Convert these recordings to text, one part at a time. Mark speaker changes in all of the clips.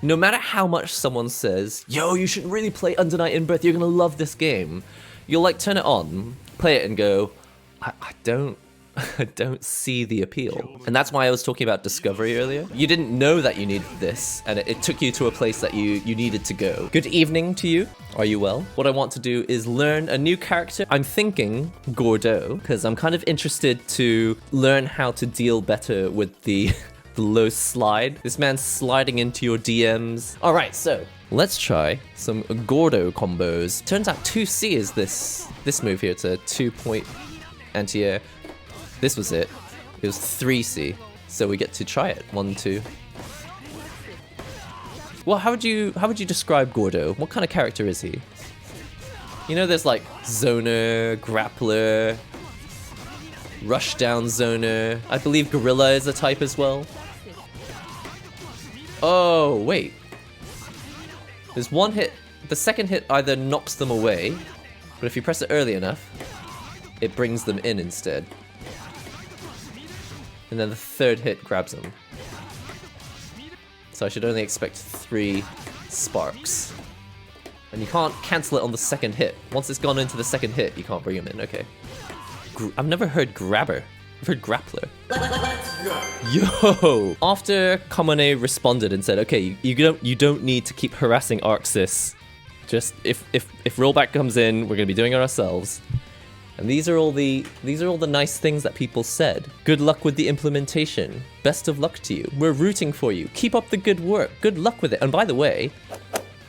Speaker 1: No matter how much someone says, yo, you should really play Under Night In-Birth, you're gonna love this game, you'll like turn it on, play it and go, I don't see the appeal. And that's why I was talking about discovery earlier. You didn't know that you needed this, and it took you to a place that you needed to go. Good evening to you. Are you well? What I want to do is learn a new character. I'm thinking Gordeau, because I'm kind of interested to learn how to deal better with the low slide. This man's sliding into your DMs. All right, so let's try some Gordeau combos. Turns out 2C is this move here. It's a 2-point anti-air. This was it. It was 3C. So we get to try it. 1, 2. Well, how would you describe Gordeau? What kind of character is he? You know, there's like zoner, grappler, rushdown zoner. I believe gorilla is a type as well. Oh, wait. There's one hit. The second hit either knocks them away, but if you press it early enough, it brings them in instead. And then the third hit grabs them. So I should only expect 3 sparks. And you can't cancel it on the second hit. Once it's gone into the second hit, you can't bring them in. Okay. I've never heard grabber. I've heard grappler. Yo! After Kamane responded and said, okay, you don't need to keep harassing Arxis. Just if rollback comes in, we're gonna be doing it ourselves. And these are all the nice things that people said. Good luck with the implementation. Best of luck to you. We're rooting for you. Keep up the good work. Good luck with it. And by the way,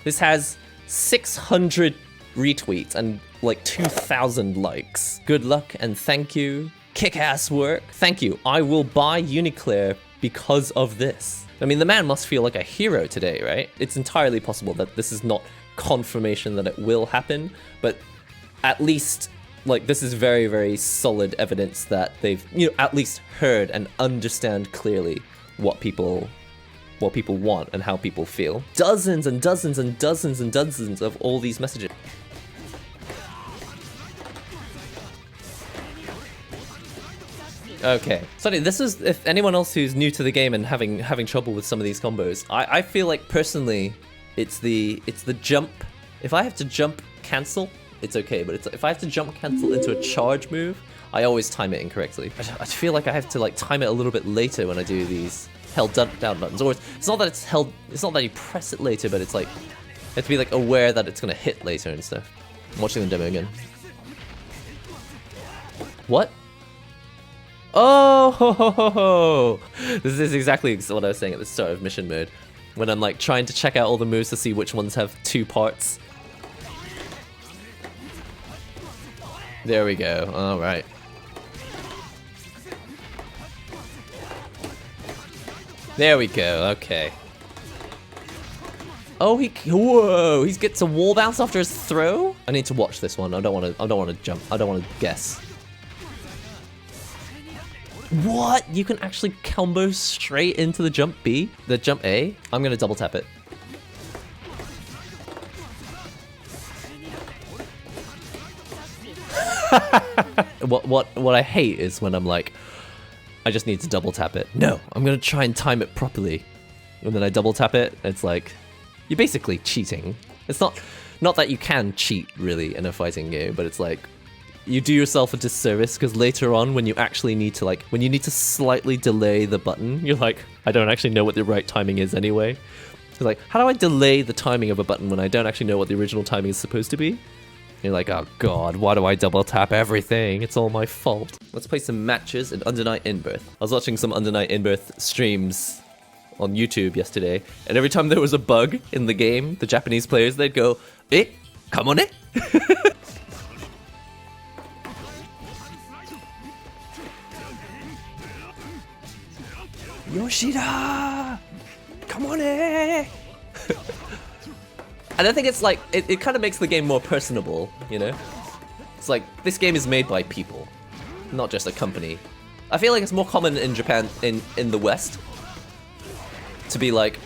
Speaker 1: this has 600 retweets and like 2,000 likes. Good luck and thank you. Kick-ass work. Thank you. I will buy Uniclair because of this. I mean, the man must feel like a hero today, right? It's entirely possible that this is not confirmation that it will happen, but at least like this is very, very solid evidence that they've, at least heard and understand clearly what people want and how people feel. Dozens and dozens and dozens and dozens of all these messages. Okay, so this is, if anyone else who's new to the game and having trouble with some of these combos, I feel like personally, it's the jump. If I have to jump cancel, it's okay, but if I have to jump cancel into a charge move, I always time it incorrectly. I feel like I have to like time it a little bit later when I do these held down buttons. Or it's not that it's not that you press it later, but it's like, you have to be like aware that it's gonna hit later and stuff. I'm watching the demo again. What? Oh, ho, ho, ho, ho. This is exactly what I was saying at the start of mission mode, when I'm like trying to check out all the moves to see which ones have 2 parts. There we go. All right. There we go. Okay. Oh, whoa! He gets a wall bounce after his throw. I need to watch this one. I don't want to jump. I don't want to guess. What? You can actually combo straight into the jump B? The jump A? I'm gonna double tap it. What I hate is when I'm like, I just need to double tap it. No, I'm gonna try and time it properly. And then I double tap it, it's like, you're basically cheating. It's not that you can cheat really in a fighting game, but it's like, you do yourself a disservice because later on when you actually need to when you need to slightly delay the button, you're like, I don't actually know what the right timing is anyway. It's like, how do I delay the timing of a button when I don't actually know what the original timing is supposed to be? You're like, oh god, why do I double tap everything? It's all my fault. Let's play some matches in Under Night In-Birth. I was watching some Under Night In-Birth streams on YouTube yesterday, and every time there was a bug in the game, the Japanese players, they'd go, eh, come on it. Yoshida! Come on it! And I think it's like, it kind of makes the game more personable, you know? It's like, this game is made by people, not just a company. I feel like it's more common in Japan, in the West, to be like,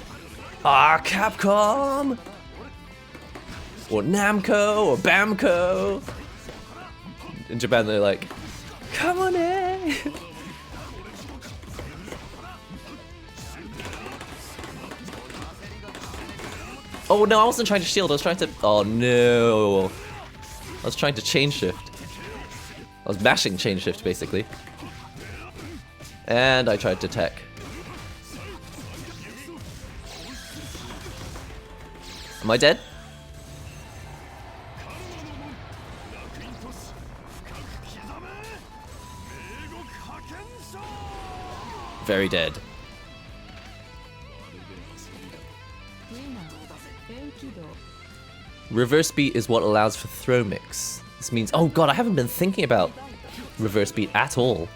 Speaker 1: Capcom! Or Namco, or Bamco. In Japan, they're like, come on in! Oh no, I wasn't trying to shield, I was trying to... Oh no. I was trying to chain shift. I was mashing chain shift, basically. And I tried to tech. Am I dead? Very dead. Reverse beat is what allows for throw mix. This means, oh god, I haven't been thinking about reverse beat at all.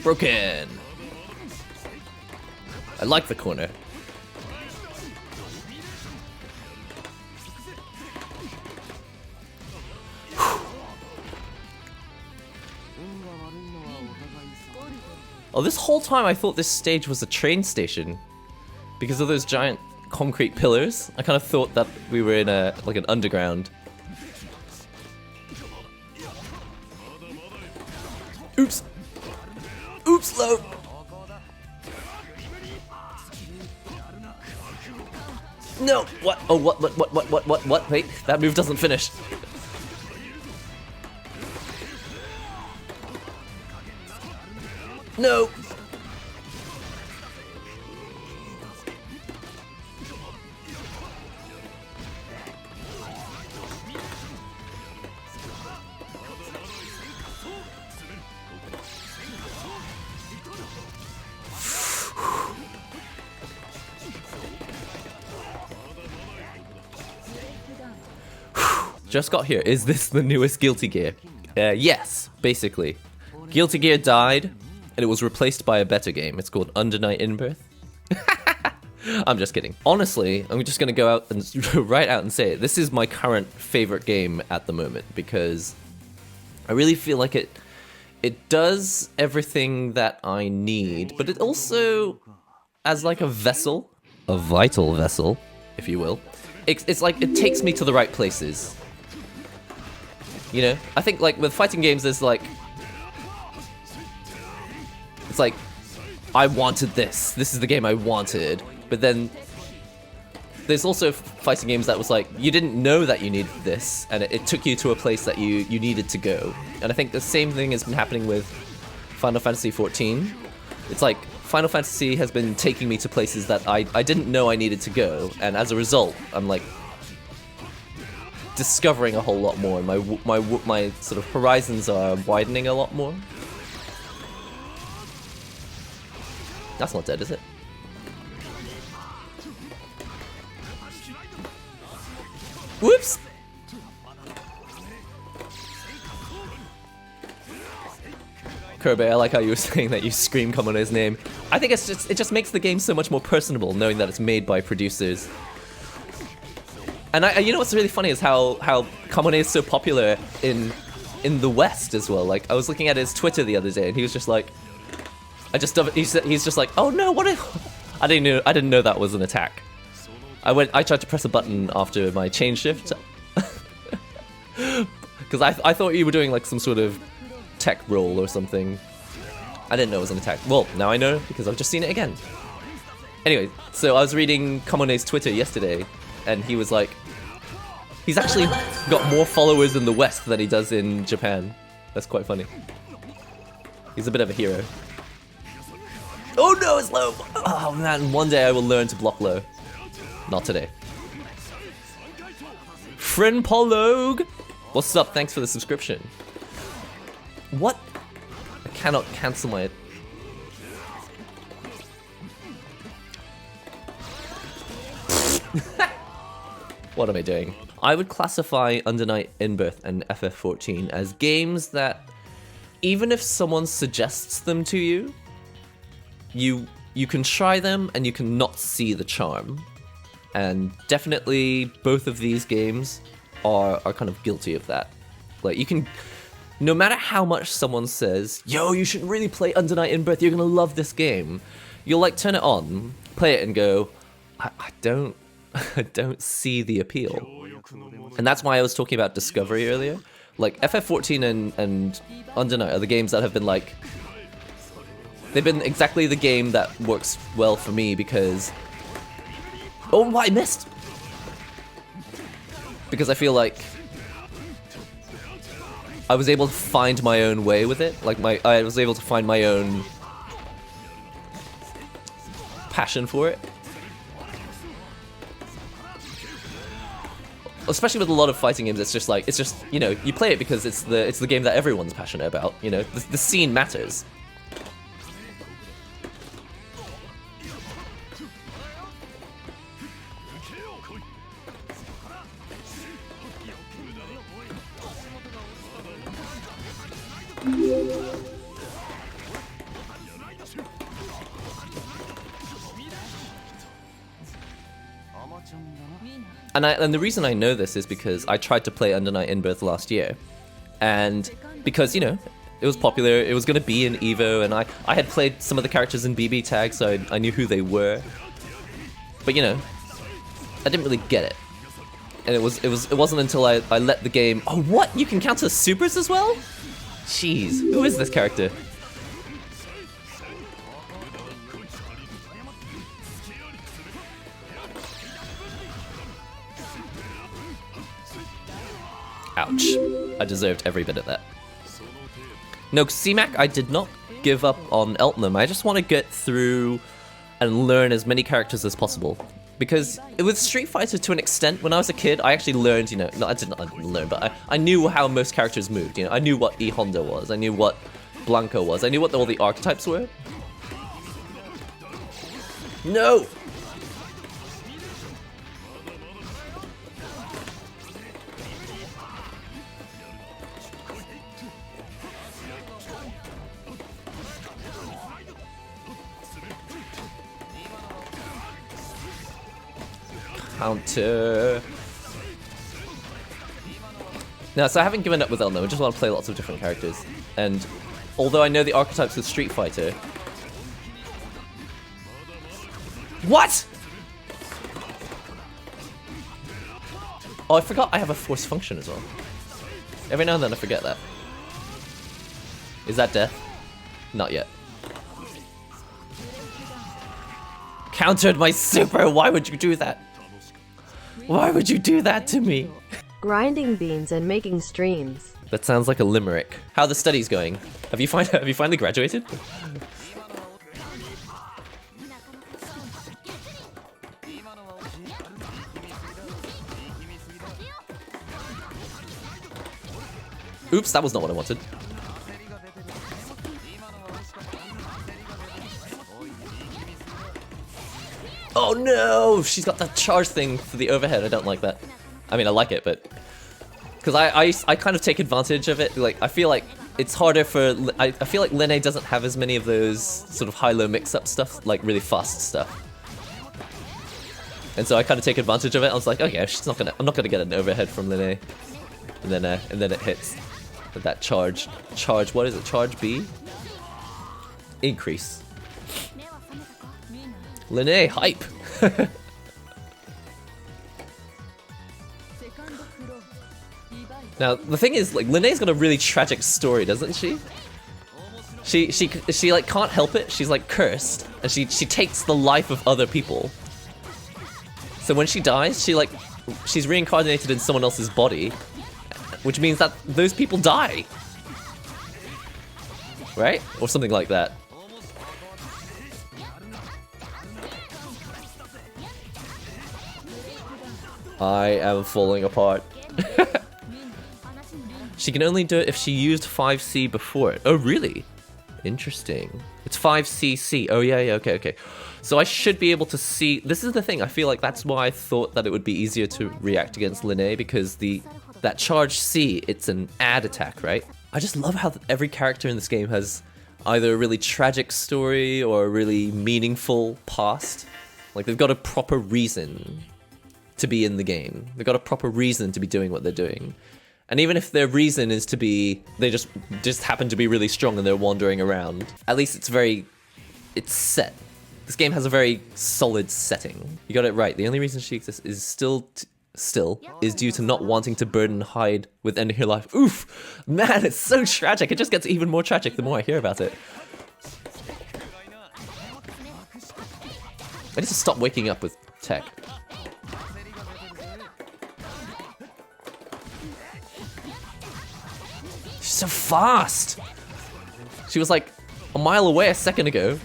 Speaker 1: Broken. I like the corner. Oh, this whole time I thought this stage was a train station because of those giant concrete pillars. I kind of thought that we were in a like an underground. Oops. Oops, low. No. What? Oh, what? Wait, that move doesn't finish. No. Just got here. Is this the newest Guilty Gear? Yes, basically. Guilty Gear died, and it was replaced by a better game. It's called Under Night In-Birth. I'm just kidding. Honestly, I'm just gonna go out and right out and say it. This is my current favorite game at the moment because I really feel like it does everything that I need, but it also, as like a vessel, a vital vessel, if you will, it's like it takes me to the right places. You know, I think like with fighting games, there's like, it's like, I wanted this. This is the game I wanted. But then there's also fighting games that was like, you didn't know that you needed this, and it took you to a place that you needed to go. And I think the same thing has been happening with Final Fantasy XIV. It's like, Final Fantasy has been taking me to places that I didn't know I needed to go, and as a result, I'm like, discovering a whole lot more, and my sort of horizons are widening a lot more. That's not dead, is it? Whoops! Kirby, I like how you were saying that you scream Kamone's name. I think it just makes the game so much more personable, knowing that it's made by producers. And you know what's really funny is how Kamone is so popular in the West as well. Like, I was looking at his Twitter the other day, and he was just like, he's just like, oh no, I didn't know that was an attack. I tried to press a button after my chain shift because I thought you were doing like some sort of tech roll or something. I didn't know it was an attack. Well, now I know because I've just seen it again. Anyway, so I was reading Kamone's Twitter yesterday, and he was like, he's actually got more followers in the West than he does in Japan. That's quite funny. He's a bit of a hero. Oh no, it's low! Oh man, one day I will learn to block low. Not today. Friend Polog! What's up? Thanks for the subscription. What cannot cancel my... What am I doing? I would classify Under Night In-Birth and FF14 as games that, even if someone suggests them to you, you can try them and you can not see the charm. And definitely both of these games are kind of guilty of that. Like, you can, no matter how much someone says, yo, you should really play Under Night In-Birth, you're gonna love this game, you'll like turn it on, play it and go, I don't see the appeal. And that's why I was talking about discovery earlier. Like, FF14 and Under Night are the games that have been like, they've been exactly the game that works well for me because... Oh, I missed! Because I feel like I was able to find my own way with it. Like, I was able to find my own passion for it. Especially with a lot of fighting games, it's just, you know, you play it because it's the game that everyone's passionate about, you know? The scene matters. And the reason I know this is because I tried to play Under Night In-Birth last year, and because, you know, it was popular, it was going to be in EVO, and I had played some of the characters in BB Tag, so I knew who they were. But, you know, I didn't really get it. And it wasn't until I let the game... Oh, what? You can counter supers as well? Jeez, who is this character? Ouch. I deserved every bit of that. No, C-Mac, I did not give up on Eltnum. I just want to get through and learn as many characters as possible. Because with Street Fighter, to an extent, when I was a kid, I actually learned, you know, no, I didn't learn, but I knew how most characters moved, you know. I knew what E Honda was, I knew what Blanco was, I knew what all the archetypes were. No! Counter. No, so I haven't given up with Elno, I just want to play lots of different characters. And although I know the archetypes with Street Fighter... What?! Oh, I forgot I have a force function as well. Every now and then I forget that. Is that death? Not yet. Countered my super! Why would you do that? Why would you do that to me?
Speaker 2: Grinding beans and making streams.
Speaker 1: That sounds like a limerick. How are the studies going? Have you finally graduated? Oops, that was not what I wanted. Oh no! She's got that charge thing for the overhead. I don't like that. I mean, I like it, but... Because I kind of take advantage of it. Like, I feel like it's harder for... I feel like Linne doesn't have as many of those sort of high-low mix-up stuff, like really fast stuff. And so I kind of take advantage of it. I was like, okay, I'm not gonna get an overhead from Linne. And then it hits that charge. What is it? Charge B? Increase. Linne, hype! Now, the thing is, like, Linne's got a really tragic story, doesn't she? She like, can't help it. She's, like, cursed. And she takes the life of other people. So when she dies, she's reincarnated in someone else's body. Which means that those people die. Right? Or something like that. I am falling apart. She can only do it if she used 5C before it. Oh, really? Interesting. It's 5cc. Oh, yeah, okay. So I should be able to see... This is the thing. I feel like that's why I thought that it would be easier to react against Linne, because that charge C, it's an add attack, right? I just love how every character in this game has either a really tragic story or a really meaningful past. Like, they've got a proper reason to be in the game. They've got a proper reason to be doing what they're doing. And even if their reason is to be, they just happen to be really strong and they're wandering around, at least it's set. This game has a very solid setting. You got it right. The only reason she exists is still is due to not wanting to burden Hyde with ending her life. Oof! Man, it's so tragic. It just gets even more tragic the more I hear about it. I need to stop waking up with tech. She's so fast! She was like a mile away a second ago.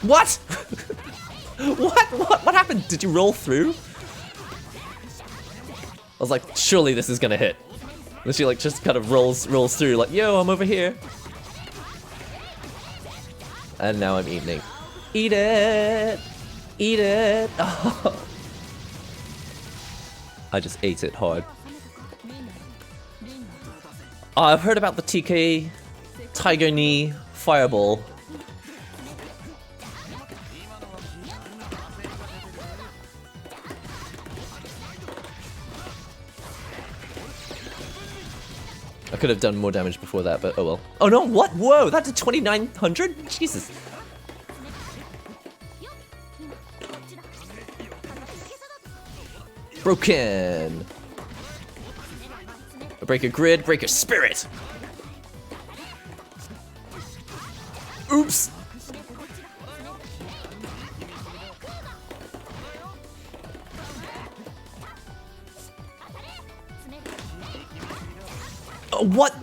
Speaker 1: What? What happened? Did you roll through? I was like, surely this is gonna hit. And she like just kind of rolls through like, yo, I'm over here. And now I'm eating. Eat it! Eat it! Oh. I just ate it hard. Oh, I've heard about the TK Tiger Knee Fireball. I could have done more damage before that, but oh well. Oh no, what? Whoa, that did 2,900? Jesus. Broken. Break your grid, break your spirit. Oops. What?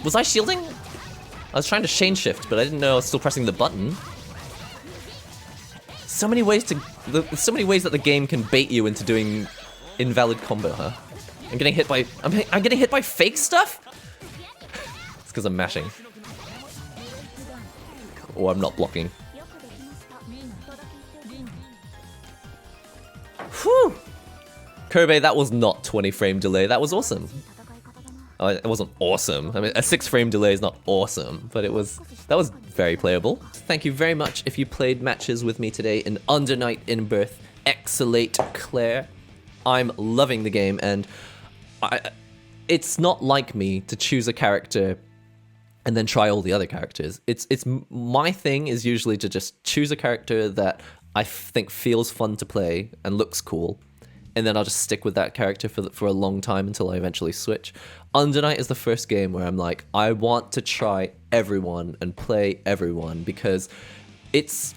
Speaker 1: Was I shielding? I was trying to chain shift, but I didn't know I was still pressing the button. So many ways that the game can bait you into doing invalid combo, huh? I'm getting hit by I'm getting hit by fake stuff? It's because I'm mashing. Or I'm not blocking. Whew! Kobe, that was not 20 frame delay. That was awesome. Oh, it wasn't awesome. I mean, a 6-frame delay is not awesome, but that was very playable. Thank you very much if you played matches with me today in Under Night In-Birth Exe Claire. I'm loving the game, and it's not like me to choose a character and then try all the other characters. My thing is usually to just choose a character that I think feels fun to play and looks cool, and then I'll just stick with that character for a long time until I eventually switch. Under Night is the first game where I'm like, I want to try everyone and play everyone, because it's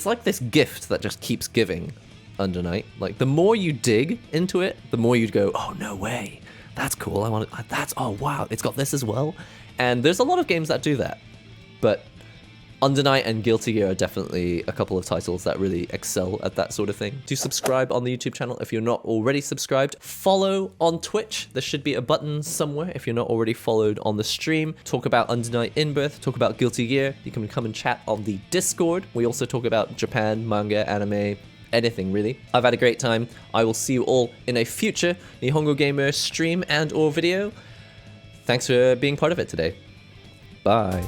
Speaker 1: like this gift that just keeps giving. Under Night, like the more you dig into it, the more you'd go, oh no way, that's cool. Oh wow, it's got this as well. And there's a lot of games that do that, but Under Night and Guilty Gear are definitely a couple of titles that really excel at that sort of thing. Do subscribe on the YouTube channel if you're not already subscribed. Follow on Twitch. There should be a button somewhere if you're not already followed on the stream. Talk about Under Night In-Birth, talk about Guilty Gear. You can come and chat on the Discord. We also talk about Japan, manga, anime, anything really. I've had a great time. I will see you all in a future NihongoGamer stream and or video. Thanks for being part of it today. Bye.